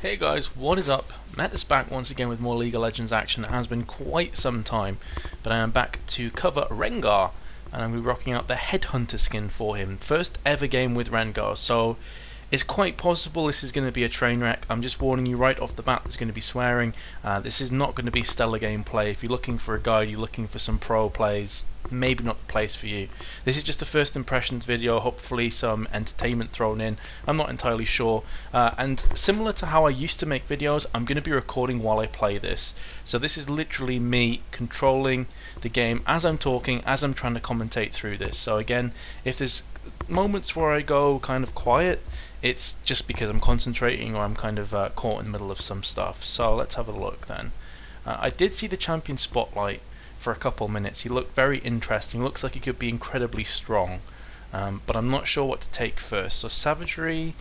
Hey guys, what is up? Metuz back once again with more League of Legends action. It has been quite some time, but I am back to cover Rengar, and I'm going to be rocking out the Headhunter skin for him. First ever game with Rengar, so it's quite possible this is going to be a train wreck. I'm just warning you right off the bat, there's going to be swearing. This is not going to be stellar gameplay. If you're looking for a guide, you're looking for some pro plays, maybe not the place for you. This is just a first impressions video, hopefully some entertainment thrown in. I'm not entirely sure. And similar to how I used to make videos, I'm going to be recording while I play this. So this is literally me controlling the game as I'm talking, as I'm trying to commentate through this. So again, if there's moments where I go kind of quiet, it's just because I'm concentrating or I'm kind of caught in the middle of some stuff. So let's have a look then. I did see the champion spotlight for a couple minutes. He looked very interesting. Looks like he could be incredibly strong, but I'm not sure what to take first. So savagery,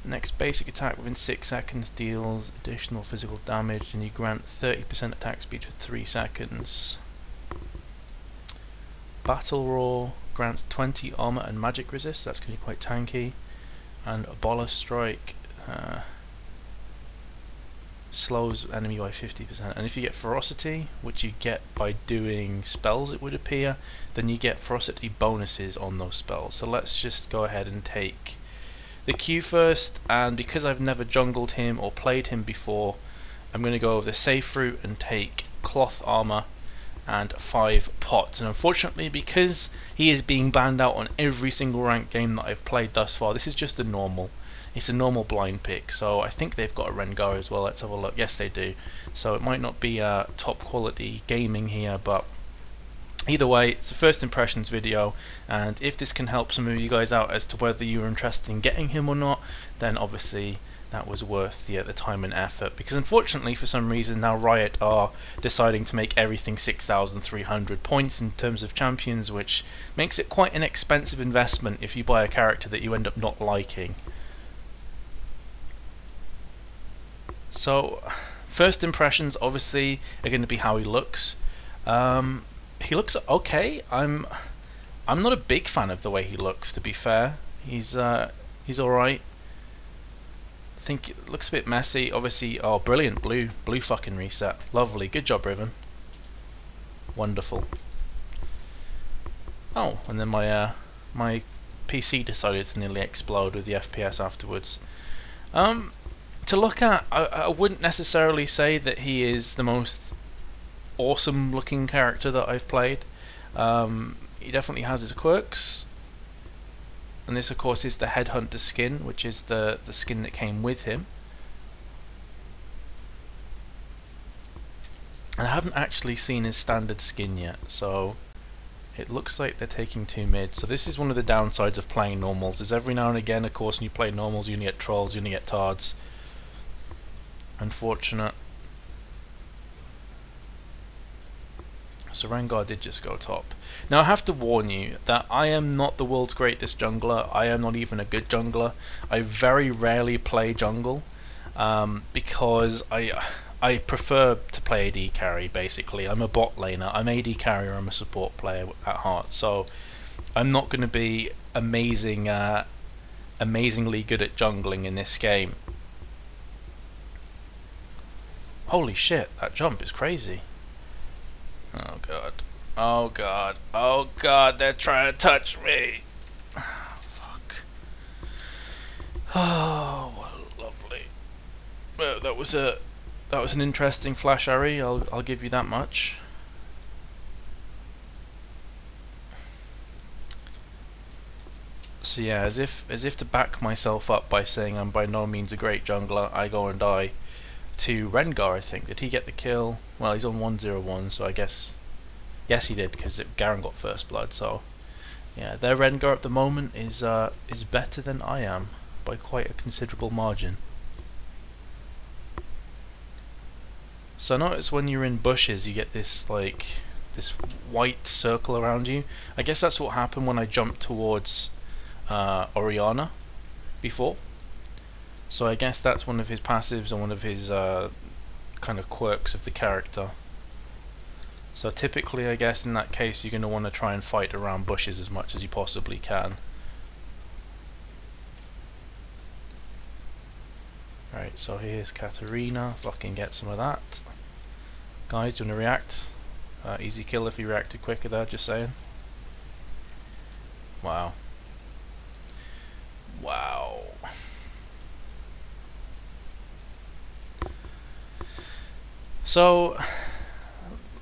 next basic attack within 6 seconds deals additional physical damage, and you grant 30% attack speed for 3 seconds. Battle roar grants 20 armor and magic resist. That's going to be quite tanky. And Ebola strike slows enemy by 50%, and if you get ferocity, which you get by doing spells, it would appear, then you get ferocity bonuses on those spells. So let's just go ahead and take the Q first, and because I've never jungled him or played him before, I'm going to go over the safe route and take cloth armor and 5 pots. And unfortunately, because he is being banned out on every single ranked game that I've played thus far, this is just a normal. It's a normal blind pick, so I think they've got a Rengar as well. Let's have a look. Yes, they do. So it might not be top quality gaming here, but either way, it's a first impressions video, and if this can help some of you guys out as to whether you're interested in getting him or not, then obviously that was worth the time and effort. Because unfortunately, for some reason, now Riot are deciding to make everything 6,300 points in terms of champions, which makes it quite an expensive investment if you buy a character that you end up not liking. So, first impressions obviously are going to be how he looks. He looks okay. I'm not a big fan of the way he looks, to be fair. He's alright. I think it looks a bit messy. Obviously, oh, brilliant, blue fucking reset. Lovely, good job, Riven. Wonderful. Oh, and then my my PC decided to nearly explode with the FPS afterwards. To look at, I wouldn't necessarily say that he is the most awesome looking character that I've played. He definitely has his quirks. And this of course is the Headhunter skin, which is the skin that came with him. And I haven't actually seen his standard skin yet, so it looks like they're taking 2 mid. So this is one of the downsides of playing normals, is every now and again, of course, when you play normals, you're going to get trolls, you're going to get tards. Unfortunate. So Rengar did just go top. Now I have to warn you that I am not the world's greatest jungler. I am not even a good jungler. I very rarely play jungle because I prefer to play AD carry. Basically, I'm a bot laner. I'm AD carrier. I'm a support player at heart. So I'm not going to be amazingly good at jungling in this game. Holy shit! That jump is crazy. Oh god. Oh god. Oh god, they're trying to touch me. Oh, fuck. Oh, well, lovely. Well, that was an interesting flash array, I'll give you that much. So yeah, as if to back myself up by saying I'm by no means a great jungler, I go and die to Rengar, I think. Did he get the kill? Well, he's on 101, so I guess yes he did, because Garen got first blood. So yeah, their Rengar at the moment is better than I am by quite a considerable margin. So notice when you're in bushes you get this this white circle around you. I guess that's what happened when I jumped towards Orianna before. So I guess that's one of his passives and one of his kind of quirks of the character. So typically, I guess in that case, you're going to want to try and fight around bushes as much as you possibly can. Right, Right, so here's Katarina. Fucking get some of that. Guys, do you want to react? Easy kill if he reacted quicker there, just saying. Wow. Wow. So,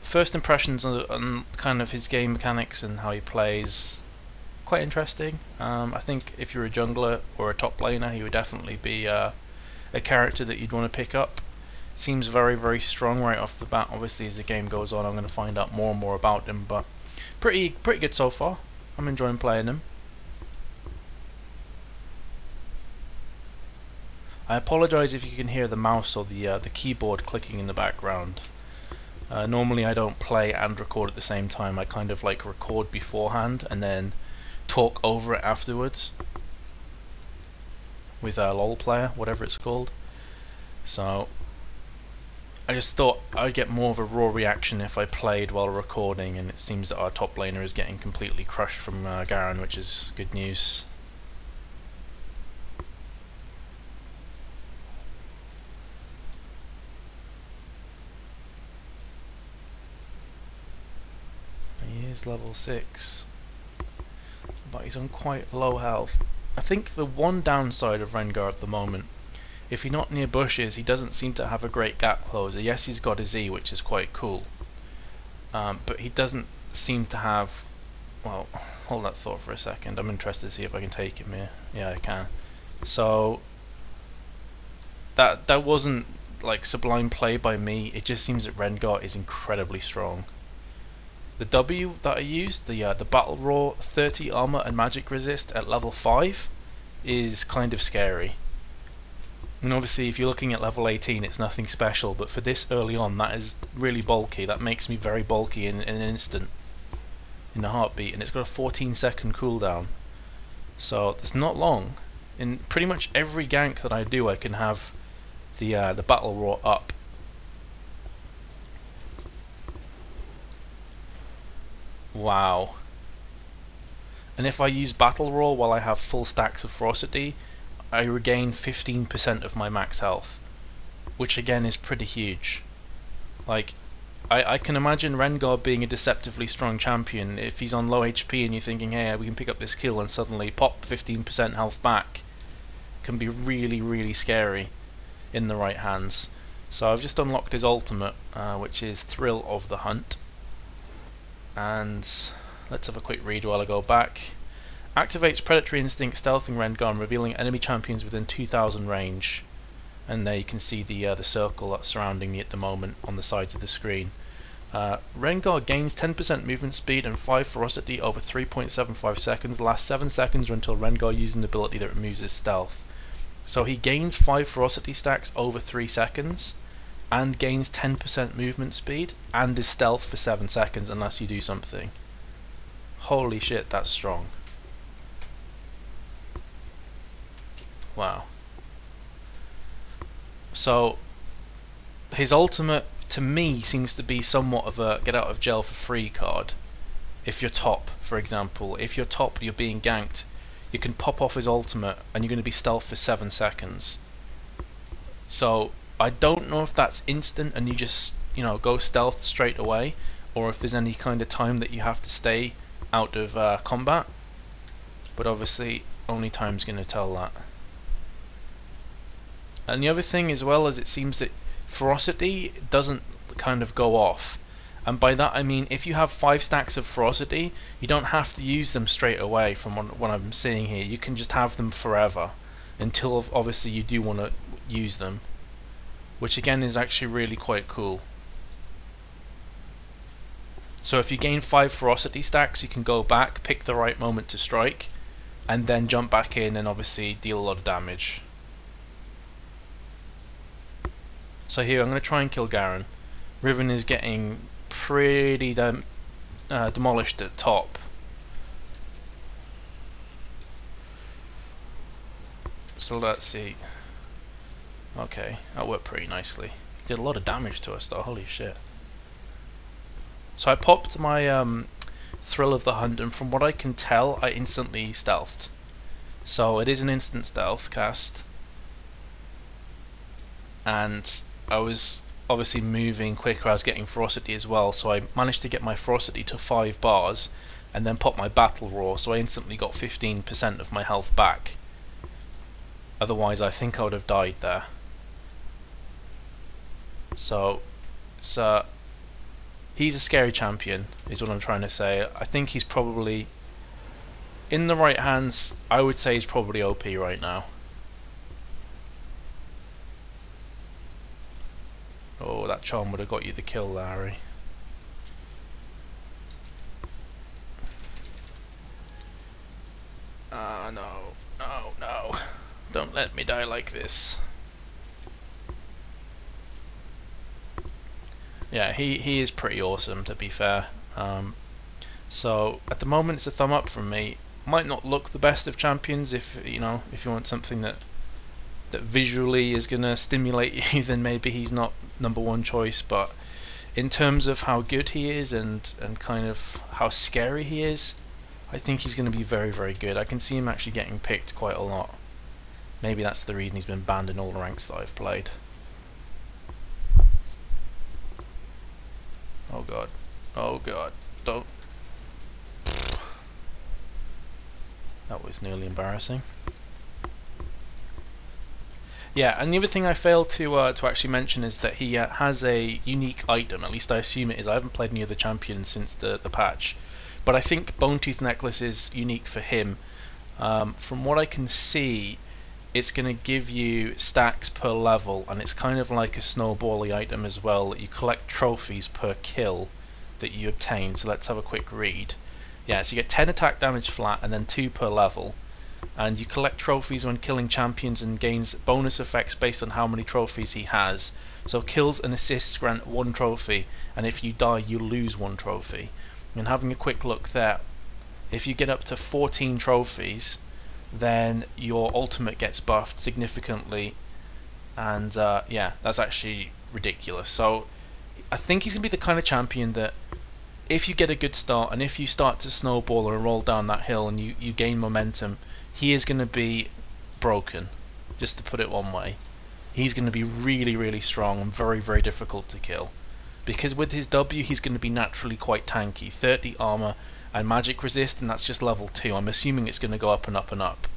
first impressions on kind of his game mechanics and how he plays, quite interesting. I think if you're a jungler or a top laner, he would definitely be a character that you'd want to pick up. Seems very, very strong right off the bat. Obviously, as the game goes on, I'm going to find out more and more about him, but pretty good so far. I'm enjoying playing him. I apologise if you can hear the mouse or the keyboard clicking in the background. Normally I don't play and record at the same time. I kind of like record beforehand and then talk over it afterwards with a LOL player, whatever it's called. So I just thought I'd get more of a raw reaction if I played while recording, and it seems that our top laner is getting completely crushed from Garen, which is good news. He is level 6, but he's on quite low health. I think the one downside of Rengar at the moment, if you're not near bushes, he doesn't seem to have a great gap closer. Yes, he's got his E, which is quite cool, but he doesn't seem to have... Well, hold that thought for a second. I'm interested to see if I can take him here. Yeah, I can. So that wasn't like sublime play by me. It just seems that Rengar is incredibly strong. The W that I used, the Battle Roar 30 armor and magic resist at level 5, is kind of scary. And obviously if you're looking at level 18 it's nothing special, but for this early on that is really bulky. That makes me very bulky in an instant, in a heartbeat, and it's got a 14-second cooldown. So it's not long. In pretty much every gank that I do I can have the Battle Roar up. Wow. And if I use Battle Roar while I have full stacks of Ferocity, I regain 15% of my max health, which again is pretty huge. Like, I can imagine Rengar being a deceptively strong champion. If he's on low HP and you're thinking, hey, we can pick up this kill, and suddenly pop 15% health back, can be really, really scary in the right hands. So I've just unlocked his ultimate, which is Thrill of the Hunt. And let's have a quick read while I go back. Activates Predatory Instinct, stealthing Rengar and revealing enemy champions within 2000 range. And there you can see the circle that's surrounding me at the moment on the sides of the screen. Rengar gains 10% movement speed and 5 ferocity over 3.75 seconds. Lasts 7 seconds or until Rengar uses an ability that removes his stealth. So he gains 5 ferocity stacks over 3 seconds. And gains 10% movement speed and is stealth for 7 seconds unless you do something. Holy shit, that's strong. Wow. So his ultimate to me seems to be somewhat of a get out of jail for free card. If you're top, for example, if you're top, you're being ganked, you can pop off his ultimate and you're going to be stealth for 7 seconds. So I don't know if that's instant and you just, you know, go stealth straight away, or if there's any kind of time that you have to stay out of combat. But obviously, only time's going to tell that. And the other thing as well is it seems that ferocity doesn't kind of go off. And by that I mean if you have 5 stacks of ferocity, you don't have to use them straight away from what I'm seeing here. You can just have them forever until obviously you do want to use them, which again is actually really quite cool. So if you gain 5 ferocity stacks, you can go back, pick the right moment to strike, and then jump back in and obviously deal a lot of damage. So here I'm going to try and kill Garen. Riven is getting pretty demolished at top. So let's see. Okay, that worked pretty nicely. Did a lot of damage to us though, holy shit. So I popped my Thrill of the Hunt, and from what I can tell, I instantly stealthed. So it is an instant stealth cast. and I was obviously moving quicker. I was getting ferocity as well, so I managed to get my ferocity to 5 bars and then pop my battle roar, so I instantly got 15% of my health back. Otherwise I think I would have died there. So he's a scary champion is what I'm trying to say. I think he's probably, in the right hands, I would say he's probably OP right now. Oh, that charm would have got you the kill, Larry. Ah, no. No, no. Don't let me die like this. Yeah, he is pretty awesome, to be fair. So at the moment it's a thumb up from me. Might not look the best of champions if you want something that visually is gonna stimulate you, then maybe he's not #1 choice, but in terms of how good he is and kind of how scary he is, I think he's gonna be very, very good. I can see him actually getting picked quite a lot. Maybe that's the reason he's been banned in all the ranks that I've played. Oh god. Oh god. Don't. That was nearly embarrassing. Yeah, and the other thing I failed to actually mention is that he has a unique item, at least I assume it is. I haven't played any other champions since the patch. But I think Bone Tooth Necklace is unique for him. From what I can see, it's going to give you stacks per level, and it's kind of like a snowbally item as well, that you collect trophies per kill that you obtain. So let's have a quick read. Yeah, so you get 10 attack damage flat and then 2 per level. And you collect trophies when killing champions and gains bonus effects based on how many trophies he has. So kills and assists grant 1 trophy, and if you die you lose 1 trophy. And having a quick look there, if you get up to 14 trophies, then your ultimate gets buffed significantly, and yeah, that's actually ridiculous. So I think he's going to be the kind of champion that if you get a good start and if you start to snowball and roll down that hill and you gain momentum, he is going to be broken, just to put it one way. He's going to be really, really strong and very, very difficult to kill, because with his W he's going to be naturally quite tanky. 30 armor and magic resist, and that's just level 2. I'm assuming it's going to go up and up and up.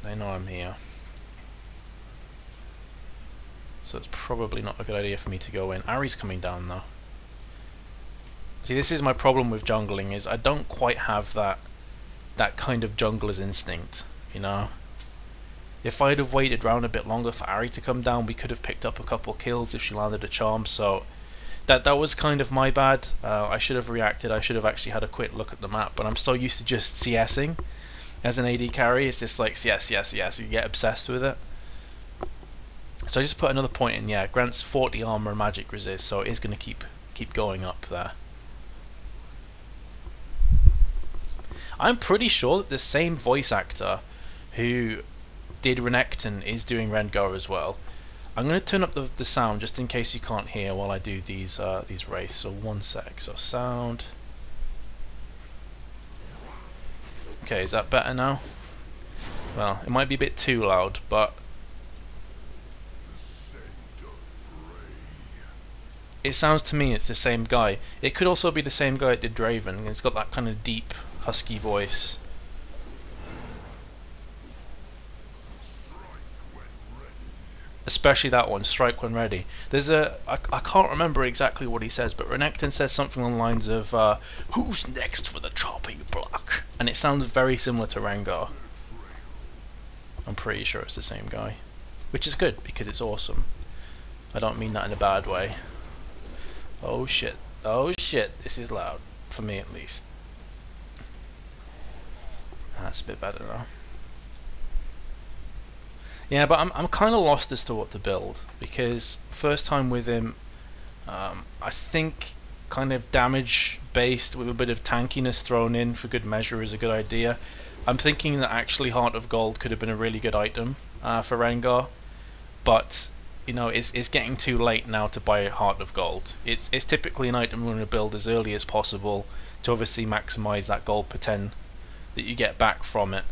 They know I'm here, so it's probably not a good idea for me to go in. Ari's coming down though. See, this is my problem with jungling, is I don't quite have that kind of jungler's instinct, you know. If I'd have waited around a bit longer for Ari to come down, we could have picked up a couple kills if she landed a charm. So that was kind of my bad. I should have reacted. I should have actually had a quick look at the map. But I'm so used to just CSing as an AD carry. It's just like yes, yes, yes. You get obsessed with it. So I just put another point in. Yeah, grants 40 armor and magic resist, so it is going to keep going up there. I'm pretty sure that the same voice actor who did Renekton is doing Rengar as well. I'm going to turn up the sound just in case you can't hear while I do these wraiths. So 1 sec. So sound. Okay, is that better now? Well, it might be a bit too loud, but it sounds to me it's the same guy. It could also be the same guy that did Draven. It's got that kind of deep, husky voice. Especially that one, strike when ready. There's I can't remember exactly what he says, but Renekton says something along the lines of who's next for the chopping block? And it sounds very similar to Rengar. I'm pretty sure it's the same guy, which is good because it's awesome. I don't mean that in a bad way. Oh shit, oh shit, this is loud, for me at least. That's a bit better now. Yeah, but I'm kind of lost as to what to build, because first time with him, I think kind of damage based with a bit of tankiness thrown in for good measure is a good idea. I'm thinking that actually Heart of Gold could have been a really good item for Rengar, but you know, it's getting too late now to buy Heart of Gold. It's typically an item we're going to build as early as possible to obviously maximize that gold per 10 that you get back from it.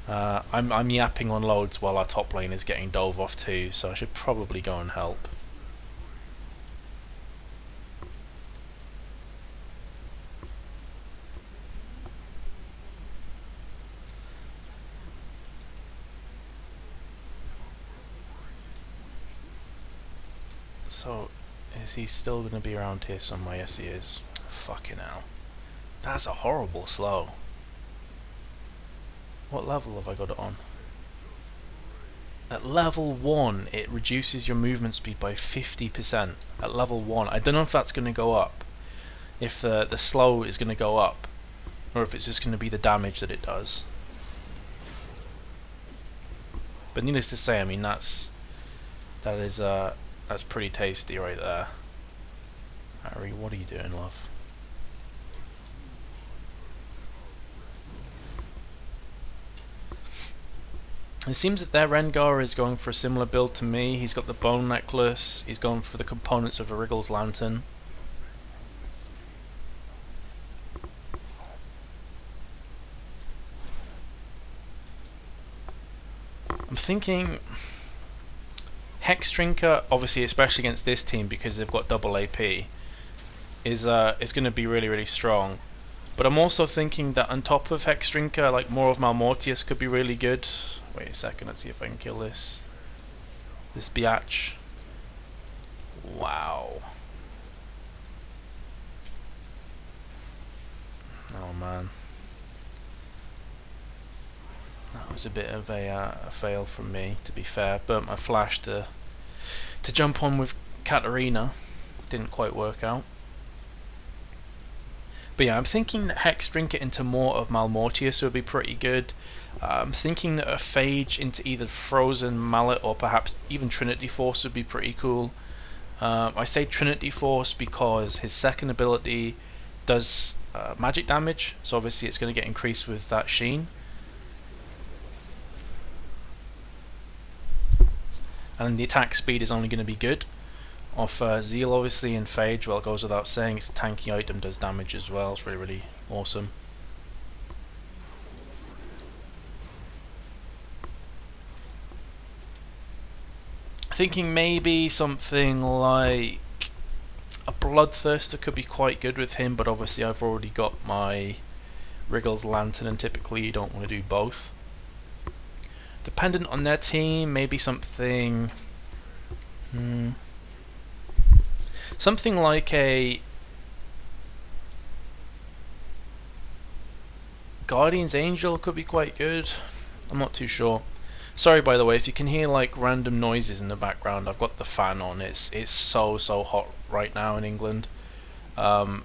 I'm yapping on loads while our top lane is getting dove off too, so I should probably go and help. So, is he still going to be around here somewhere? Yes, he is. Fucking hell. That's a horrible slow. What level have I got it on? At level 1, it reduces your movement speed by 50%. At level 1. I don't know if that's going to go up. If the slow is going to go up. Or if it's just going to be the damage that it does. But needless to say, I mean, that's pretty tasty right there. Harry, what are you doing, love? It seems that their Rengar is going for a similar build to me. He's got the bone necklace, he's going for the components of a Wriggle's lantern. I'm thinking Hex Drinker, obviously especially against this team because they've got double AP, is going to be really, really strong. But I'm also thinking that on top of Hex Drinker, like more of Malmortius could be really good. Wait a second, let's see if I can kill this biatch. Wow. Oh man. That was a bit of a fail from me, to be fair. Burnt my flash to jump on with Katarina. Didn't quite work out. But yeah, I'm thinking that Hex Drink it into more of Malmortius would be pretty good. I'm thinking that a Phage into either Frozen, Mallet, or perhaps even Trinity Force would be pretty cool. I say Trinity Force because his second ability does magic damage, so obviously it's going to get increased with that Sheen. And the attack speed is only going to be good. Off Zeal obviously, and Phage, well, it goes without saying, it's a tanky item, does damage as well, it's really, really awesome. Thinking maybe something like a Bloodthirster could be quite good with him, but obviously I've already got my Wriggle's Lantern, and typically you don't want to do both. Dependent on their team, maybe something... something like a Guardian's Angel could be quite good. I'm not too sure. Sorry, by the way, if you can hear like random noises in the background. I've got the fan on. It's so hot right now in England. So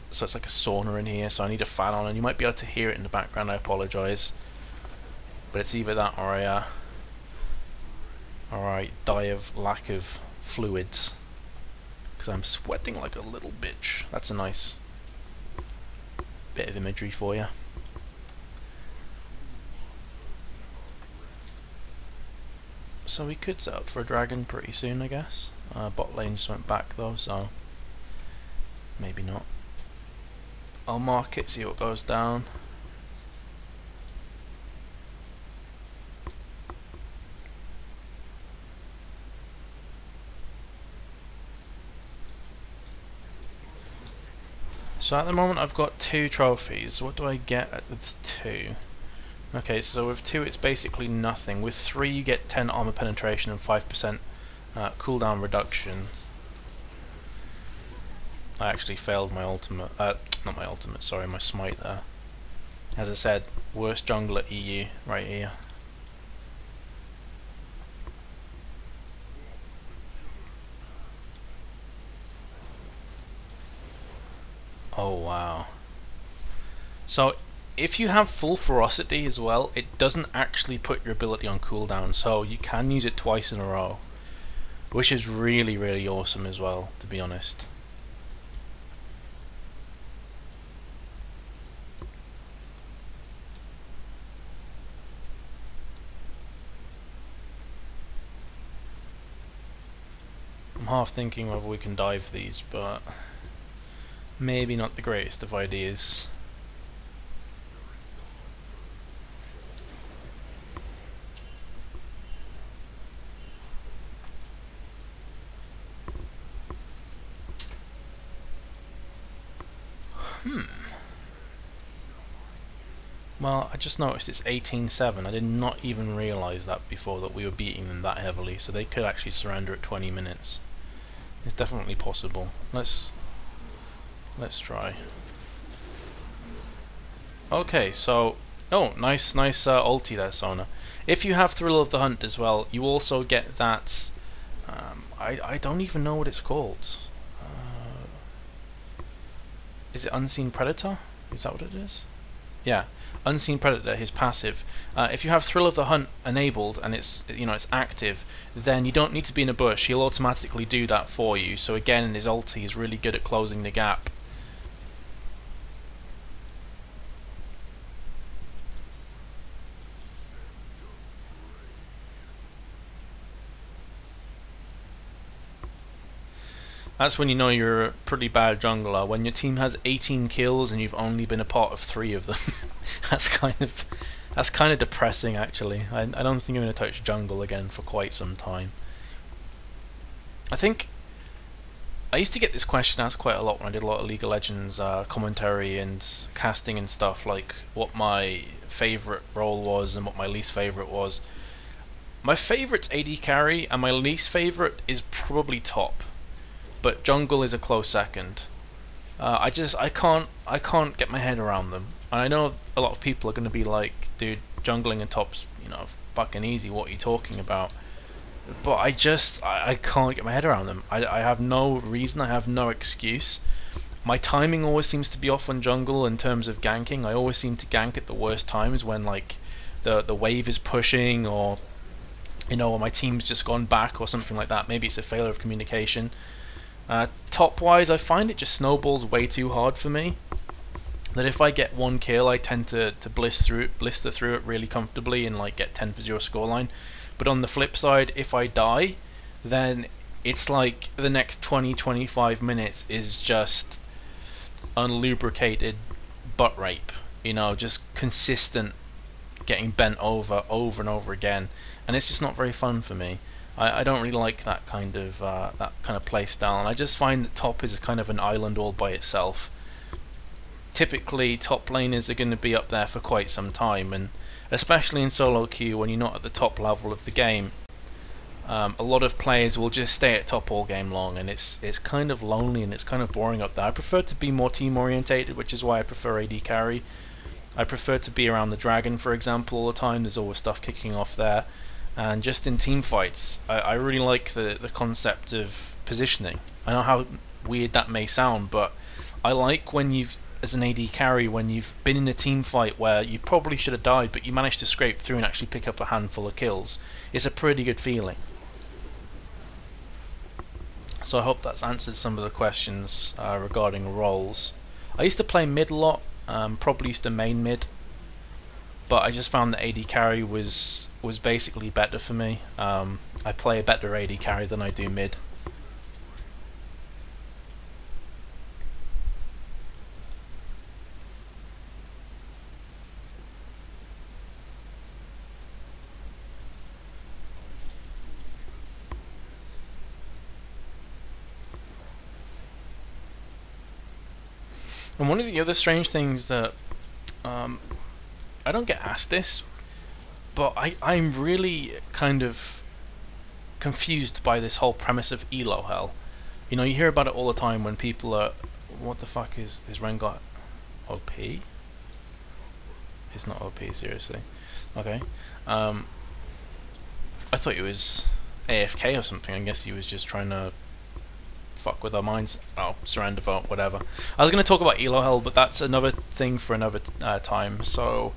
it's like a sauna in here. So I need a fan on, and you might be able to hear it in the background. I apologise, but it's either that or I die of lack of fluids. Because I'm sweating like a little bitch. That's a nice bit of imagery for you. So we could set up for a dragon pretty soon, I guess. Bot lane just went back though, so maybe not. I'll mark it, see what goes down. So at the moment I've got 2 trophies. What do I get with 2? Okay, so with 2 it's basically nothing. With 3 you get 10 armor penetration and 5% cooldown reduction. I actually failed my ultimate, not my ultimate, sorry, my smite there. As I said, worst jungler EU right here. Oh wow. So if you have full ferocity as well, it doesn't actually put your ability on cooldown, so you can use it twice in a row, which is really, really awesome as well, to be honest. I'm half thinking whether we can dive these, but maybe not the greatest of ideas. Well, I just noticed it's 18-7. I did not even realise that before, that we were beating them that heavily, so they could actually surrender at 20 minutes. It's definitely possible. Let's try. Okay, so nice ulti there, Sona. If you have Thrill of the Hunt as well, you also get that. I don't even know what it's called. Is it Unseen Predator? Is that what it is? Yeah, Unseen Predator, his passive. If you have Thrill of the Hunt enabled and it's active, then you don't need to be in a bush. He'll automatically do that for you. So again, his ulti is really good at closing the gap. That's when you know you're a pretty bad jungler, when your team has 18 kills and you've only been a part of 3 of them. That's kind of depressing, actually. I don't think I'm going to touch jungle again for quite some time. I think I used to get this question asked quite a lot when I did a lot of League of Legends commentary and casting and stuff, like what my favourite role was and what my least favourite was. My favourite's AD carry and my least favourite is probably top. But jungle is a close second. I can't get my head around them. And I know a lot of people are going to be like, dude, jungling and top's fucking easy. What are you talking about? But I can't get my head around them. I have no reason. I have no excuse. My timing always seems to be off on jungle in terms of ganking. I always seem to gank at the worst times when like the wave is pushing, or or my team's just gone back or something like that. Maybe it's a failure of communication. Top wise, I find it just snowballs way too hard for me. That if I get 1 kill, I tend to blister through it really comfortably and like get 10-0 scoreline. But on the flip side, if I die, then it's like the next 20-25 minutes is just unlubricated butt rape. Just consistent getting bent over and over again, and it's just not very fun for me. I don't really like that kind of play style, and I just find that top is kind of an island all by itself. Typically, top laners are going to be up there for quite some time, and especially in solo queue when you're not at the top level of the game, a lot of players will just stay at top all game long, and it's kind of lonely and it's kind of boring up there. I prefer to be more team orientated, which is why I prefer AD carry. I prefer to be around the dragon, for example, all the time. There's always stuff kicking off there. And just in team fights, I really like the concept of positioning. I know how weird that may sound, but I like when as an AD carry, when you've been in a team fight where you probably should have died, but you managed to scrape through and actually pick up a handful of kills. It's a pretty good feeling. So I hope that's answered some of the questions regarding roles. I used to play mid a lot, probably used to main mid, but I just found that AD carry was basically better for me. I play a better AD carry than I do mid. And one of the other strange things that I don't get asked this, but I'm really kind of confused by this whole premise of elo hell. You hear about it all the time when people are, what the fuck is Rengar OP? It's not OP, seriously. Okay. I thought he was AFK or something. I guess he was just trying to fuck with our minds. Oh, surrender vote, whatever. I was going to talk about elo hell, but that's another thing for another time. So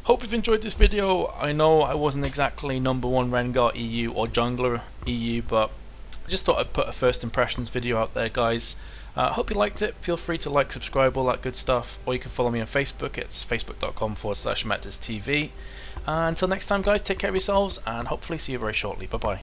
hope you've enjoyed this video. I know I wasn't exactly #1 Rengar EU or jungler EU, but I just thought I'd put a first impressions video out there, guys. Hope you liked it. Feel free to like, subscribe, all that good stuff, or you can follow me on Facebook. It's facebook.com/MetuzTV. Until next time, guys, take care of yourselves, and hopefully see you very shortly. Bye bye.